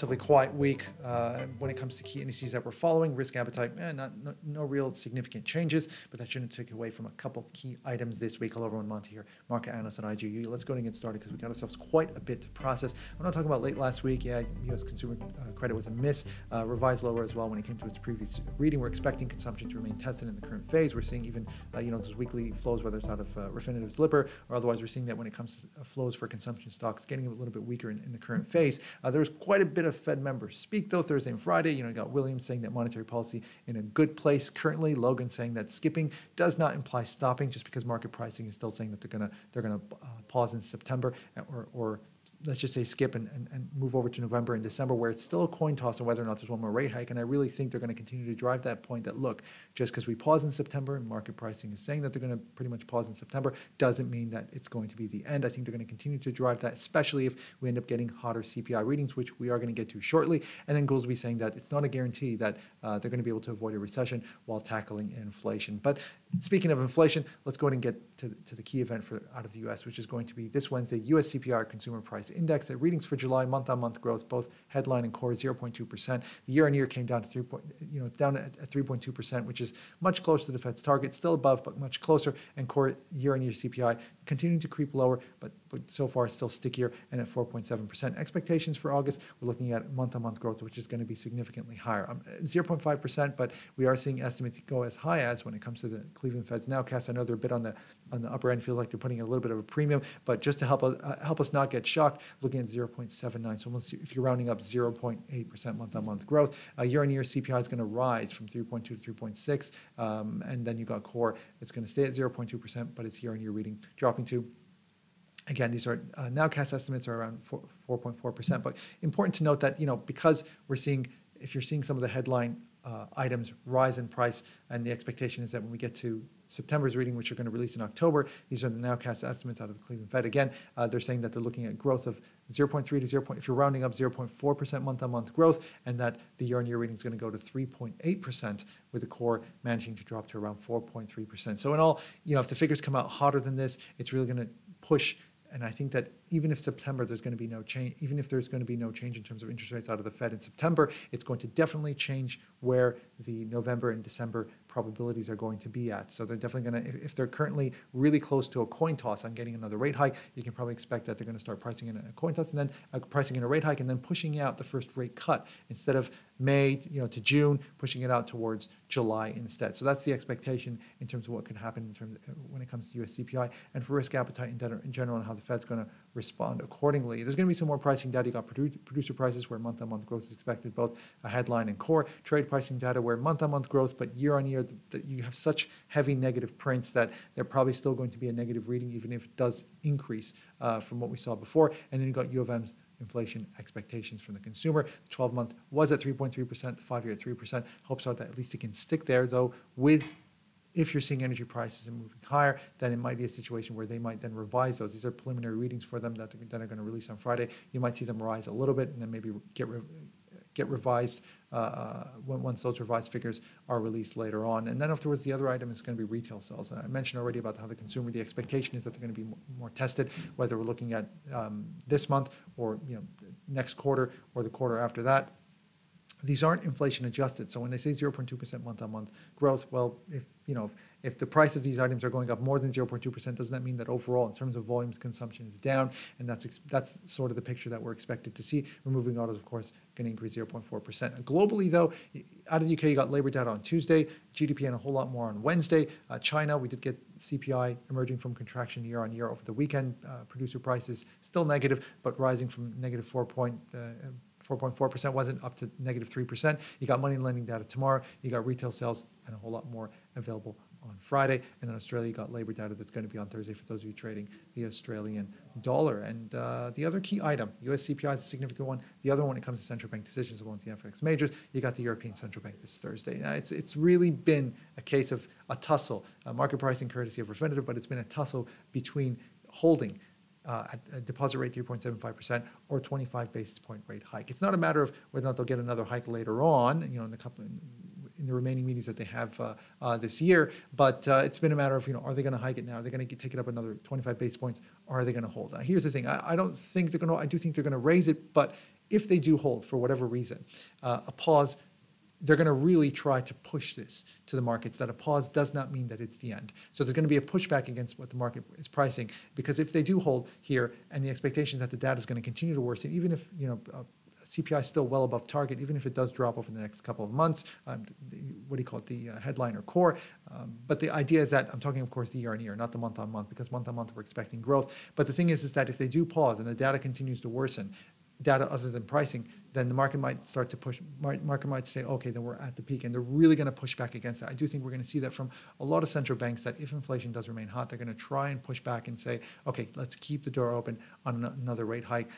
relatively quiet week when it comes to key indices that we're following. Risk appetite, no real significant changes, but that shouldn't take away from a couple key items this week. Hello everyone, Monty here, market analyst at IGU. Let's go ahead and get started because we got ourselves quite a bit to process. We're not talking about late last week. Yeah, U.S. consumer credit was a miss, revised lower as well when it came to its previous reading. We're expecting consumption to remain tested in the current phase. We're seeing even those weekly flows, whether it's out of Refinitiv's Lipper or otherwise, we're seeing that when it comes to flows for consumption stocks getting a little bit weaker in the current phase. There's quite a bit of Fed members speak though Thursday and Friday. You got Williams saying that monetary policy in a good place currently. Logan saying that skipping does not imply stopping, just because market pricing is still saying that they're gonna pause in September or let's just say skip and move over to November and December, where it's still a coin toss on whether or not there's one more rate hike. And I really think they're going to continue to drive that point that, look, just because we pause in September and market pricing is saying that they're going to pretty much pause in September doesn't mean that it's going to be the end. I think they're going to continue to drive that, especially if we end up getting hotter CPI readings, which we are going to get to shortly. And then Goolsby saying that it's not a guarantee that they're going to be able to avoid a recession while tackling inflation. But speaking of inflation, let's go ahead and get to the key event out of the U.S., which is going to be this Wednesday, U.S. CPI, Consumer Price Index. The readings for July, month-on-month growth, both headline and core, 0.2%. The year-on-year came down to it's down at 3.2%, which is much closer to the Fed's target, still above, but much closer. And core year-on-year CPI continuing to creep lower, but so far still stickier and at 4.7%. Expectations for August, we're looking at month-on-month growth, which is going to be significantly higher, 0.5%. But we are seeing estimates go as high as, when it comes to the Cleveland Fed's nowcast, I know they're a bit on the upper end, feels like they're putting a little bit of a premium, but just to help us not get shocked, looking at 0.79. So if you're rounding up, 0.8% month-on-month growth. Year-on-year CPI is going to rise from 3.2 to 3.6, and then you got core. It's going to stay at 0.2%, but its year-on-year reading dropping to. Again, these are nowcast estimates are around 4.4%. But important to note that because we're seeing, if you're seeing some of the headline items rise in price, and the expectation is that when we get to September's reading, which are going to release in October, these are the nowcast estimates out of the Cleveland Fed. Again, they're saying that they're looking at growth of 0.3 to 0. If you're rounding up, 0.4% month-on-month growth, and that the year-on-year reading is going to go to 3.8%, with the core managing to drop to around 4.3%. So in all, if the figures come out hotter than this, it's really going to push. And I think that even if September there's going to be no change, even if there's going to be no change in terms of interest rates out of the Fed in September, it's going to definitely change where the November and December probabilities are going to be at. So they're definitely going to, if they're currently really close to a coin toss on getting another rate hike, you can probably expect that they're going to start pricing in a coin toss and then pricing in a rate hike and then pushing out the first rate cut instead of May, to June, pushing it out towards July instead. So that's the expectation in terms of what could happen in terms of, when it comes to U.S. CPI and for risk appetite in general, and how the Fed's going to respond accordingly. There's going to be some more pricing data. You got producer prices where month-on-month growth is expected, both a headline and core. Trade pricing data where month-on-month growth, but year-on-year, you have such heavy negative prints that they're probably still going to be a negative reading, even if it does increase from what we saw before. And then you got U of M's inflation expectations from the consumer. The 12-month was at 3.3%, the 5-year at 3%. Hopes are that at least it can stick there, though, if you're seeing energy prices and moving higher, then it might be a situation where they might then revise those. These are preliminary readings for them that are going to release on Friday. You might see them rise a little bit and then maybe get revised once those revised figures are released later on. And then afterwards, the other item is going to be retail sales. I mentioned already about how the consumer, the expectation is that they're going to be more tested, whether we're looking at this month or next quarter or the quarter after that. These aren't inflation adjusted. So when they say 0.2% month-on-month growth, well, if the price of these items are going up more than 0.2%, doesn't that mean that overall, in terms of volumes, consumption is down? And that's sort of the picture that we're expected to see. Removing autos, of course, going to increase 0.4%. Globally, though, out of the UK, you got labor data on Tuesday, GDP and a whole lot more on Wednesday. China, we did get CPI emerging from contraction year on year over the weekend. Producer prices still negative, but rising from negative 4.4% wasn't up to negative 3%. You got money and lending data tomorrow. You got retail sales and a whole lot more available on Friday. And then Australia, you got labor data that's going to be on Thursday for those of you trading the Australian dollar. And the other key item, US CPI is a significant one. The other one, when it comes to central bank decisions, along with the FX majors, you got the European Central Bank this Thursday. Now, it's really been a case of a tussle, market pricing courtesy of Refinitiv, but it's been a tussle between holding at a deposit rate 3.75% or 25 basis point rate hike. It's not a matter of whether or not they'll get another hike later on, in the remaining meetings that they have this year, but it's been a matter of, are they going to hike it now? Are they going to take it up another 25 basis points, or are they going to hold? Here's the thing: I do think they're going to raise it, but if they do hold for whatever reason, a pause, they're going to really try to push this to the markets, that a pause does not mean that it's the end. So there's going to be a pushback against what the market is pricing, because if they do hold here and the expectation that the data is going to continue to worsen, even if, CPI is still well above target, even if it does drop over the next couple of months, the headline or core. But the idea is that, I'm talking, of course, the year on year, not the month on month, because month on month we're expecting growth. But the thing is that if they do pause and the data continues to worsen, data other than pricing, then the market might start to push, market might say, okay, then we're at the peak, and they're really going to push back against that. I do think we're going to see that from a lot of central banks, that if inflation does remain hot, they're going to try and push back and say, okay, let's keep the door open on another rate hike.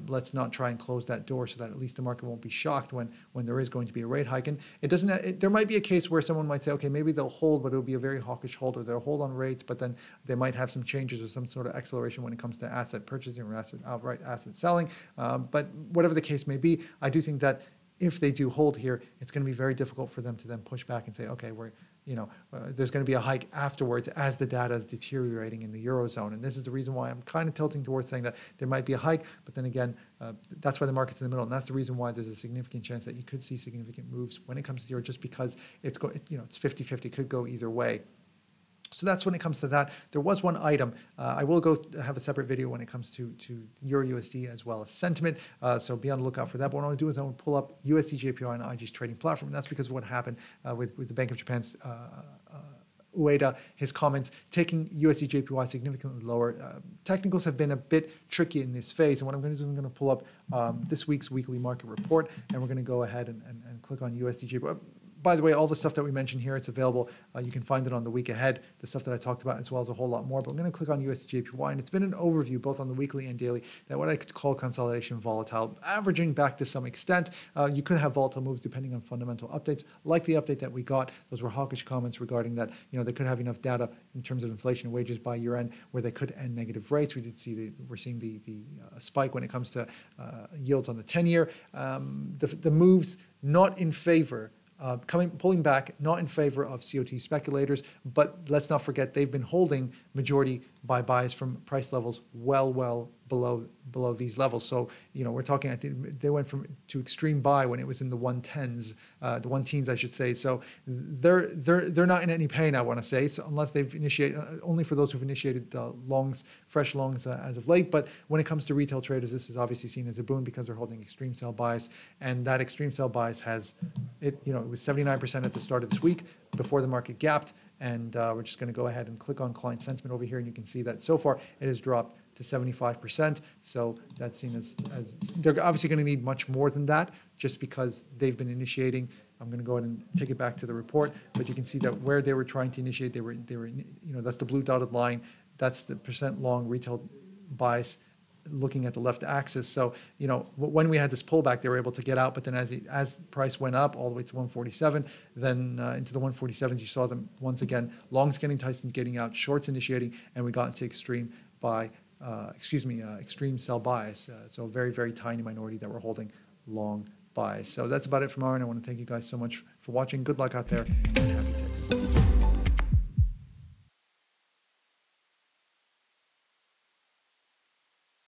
Let's not try and close that door, so that at least the market won't be shocked when there is going to be a rate hike. And there might be a case where someone might say, okay, maybe they'll hold, but it'll be a very hawkish hold, or they'll hold on rates, but then they might have some changes or some sort of acceleration when it comes to asset purchasing or outright asset selling. But whatever the case may be, I do think that if they do hold here, it's going to be very difficult for them to then push back and say, okay, there's going to be a hike afterwards as the data is deteriorating in the Eurozone. And this is the reason why I'm kind of tilting towards saying that there might be a hike, but then again, that's why the market's in the middle. And that's the reason why there's a significant chance that you could see significant moves when it comes to the Euro, just because it's 50-50, could go either way. So that's when it comes to that. There was one item. I will go have a separate video when it comes to Euro USD as well as sentiment. So be on the lookout for that. But what I want to do is I want to pull up USD JPY on IG's trading platform. And that's because of what happened with the Bank of Japan's Ueda, his comments taking USD JPY significantly lower. Technicals have been a bit tricky in this phase. And what I'm going to do is I'm going to pull up this week's weekly market report. And we're going to go ahead and click on USD JPY. By the way, all the stuff that we mentioned here, it's available. You can find it on the week ahead, the stuff that I talked about, as well as a whole lot more. But I'm going to click on USD/JPY, and it's been an overview, both on the weekly and daily, that what I could call consolidation volatile, averaging back to some extent. You could have volatile moves depending on fundamental updates, like the update that we got. Those were hawkish comments regarding that, they could have enough data in terms of inflation and wages by year end where they could end negative rates. We're seeing the spike when it comes to yields on the 10-year. The moves not in favor, pulling back, not in favor of COT speculators, but let's not forget they've been holding majority by buys from price levels well below these levels. So we're talking, I think they went to extreme buy when it was in the 110s, the 1-teens, I should say. So they're not in any pain, I want to say, so unless they've initiated, only for those who've initiated fresh longs as of late. But when it comes to retail traders, this is obviously seen as a boon because they're holding extreme sell buys, and that extreme sell buys has it was 79% at the start of this week before the market gapped. And we're just going to go ahead and click on client sentiment over here, and you can see that so far it has dropped to 75%. So that's seen as they're obviously going to need much more than that, just because they've been initiating. I'm going to go ahead and take it back to the report, but you can see that where they were trying to initiate, they were that's the blue dotted line. That's the percent long retail buys, looking at the left axis. So, when we had this pullback, they were able to get out, but then as price went up all the way to 147, then into the 147s, you saw them once again, longs getting tightened, getting out, shorts initiating, and we got into extreme sell buys. So a very, very tiny minority that were holding long buys. So that's about it from our end. I want to thank you guys so much for watching. Good luck out there, and happy ticks.